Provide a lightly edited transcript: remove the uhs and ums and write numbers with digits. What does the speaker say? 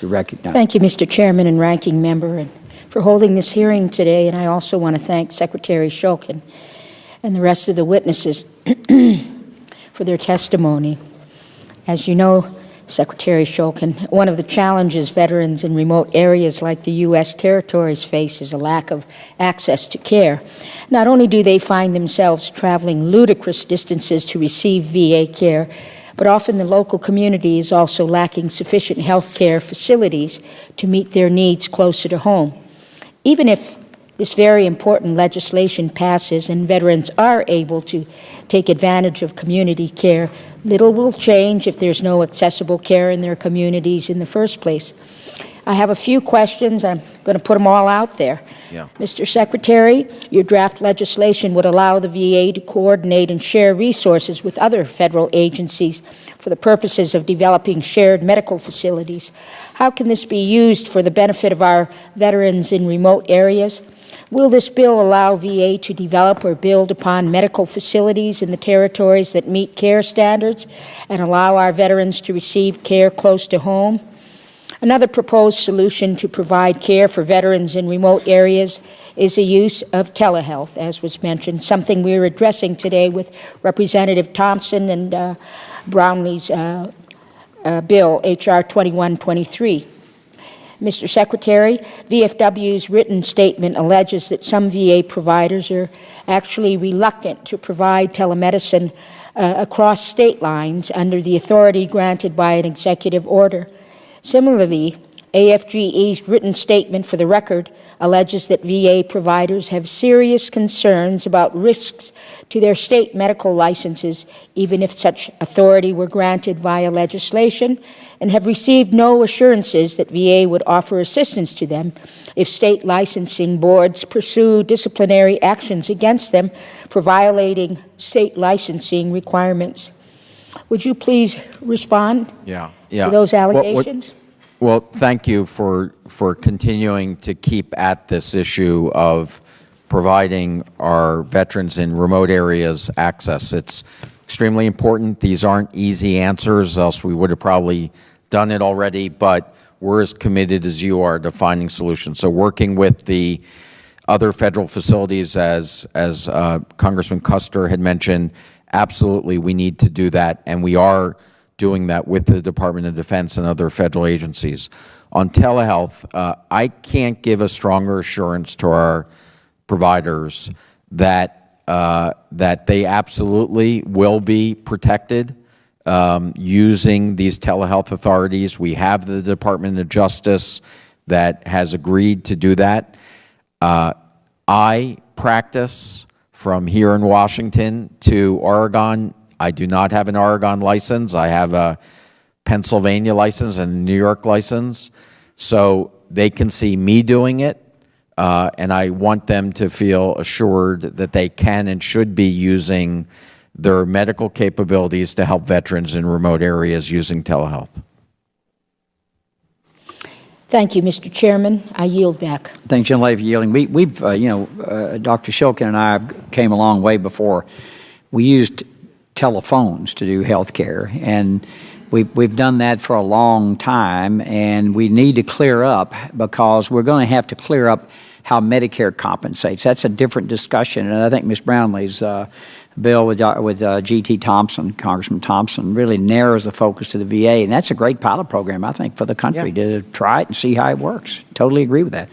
You're recognized. Thank you, Mr. Chairman and Ranking Member, and for holding this hearing today. And I also want to thank Secretary Shulkin and the rest of the witnesses for their testimony. As you know, Secretary Shulkin, one of the challenges veterans in remote areas like the U.S. territories face is a lack of access to care. Not only do they find themselves traveling ludicrous distances to receive VA care, but often the local community is also lacking sufficient health care facilities to meet their needs closer to home. Even if this very important legislation passes and veterans are able to take advantage of community care, little will change if there's no accessible care in their communities in the first place. I have a few questions. I'm going to put them all out there. Yeah. Mr. Secretary, your draft legislation would allow the VA to coordinate and share resources with other federal agencies for the purposes of developing shared medical facilities. How can this be used for the benefit of our veterans in remote areas? Will this bill allow VA to develop or build upon medical facilities in the territories that meet care standards and allow our veterans to receive care close to home? Another proposed solution to provide care for veterans in remote areas is the use of telehealth, as was mentioned, something we're addressing today with Representative Thompson and Brownlee's bill, H.R. 2123. Mr. Secretary, VFW's written statement alleges that some VA providers are actually reluctant to provide telemedicine across state lines under the authority granted by an executive order. Similarly, AFGE's written statement for the record alleges that VA providers have serious concerns about risks to their state medical licenses, even if such authority were granted via legislation, and have received no assurances that VA would offer assistance to them if state licensing boards pursue disciplinary actions against them for violating state licensing requirements. Would you please respond to those allegations? Well, thank you for continuing to keep at this issue of providing our veterans in remote areas access. It's extremely important. These aren't easy answers, else we would have probably done it already, but we're as committed as you are to finding solutions. So working with the other federal facilities, as Congressman Custer had mentioned, absolutely we need to do that, and we are doing that with the Department of Defense and other federal agencies. On telehealth, I can't give a stronger assurance to our providers that they absolutely will be protected using these telehealth authorities. We have the Department of Justice that has agreed to do that. I practice from here in Washington to Oregon. I do not have an Oregon license. I have a Pennsylvania license and a New York license. So they can see me doing it, and I want them to feel assured that they can and should be using their medical capabilities to help veterans in remote areas using telehealth. Thank you, Mr. Chairman. I yield back. Thanks, General Lady, for yielding. We've Dr. Shulkin and I came a long way before. We used telephones to do health care, and we've done that for a long time, and we need to clear up, because we're going to have to clear up how Medicare compensates. That's a different discussion, and I think Ms. Brownlee's bill with G.T. Thompson, Congressman Thompson, really narrows the focus to the VA, and that's a great pilot program, I think, for the country to try it and see how it works. Totally agree with that.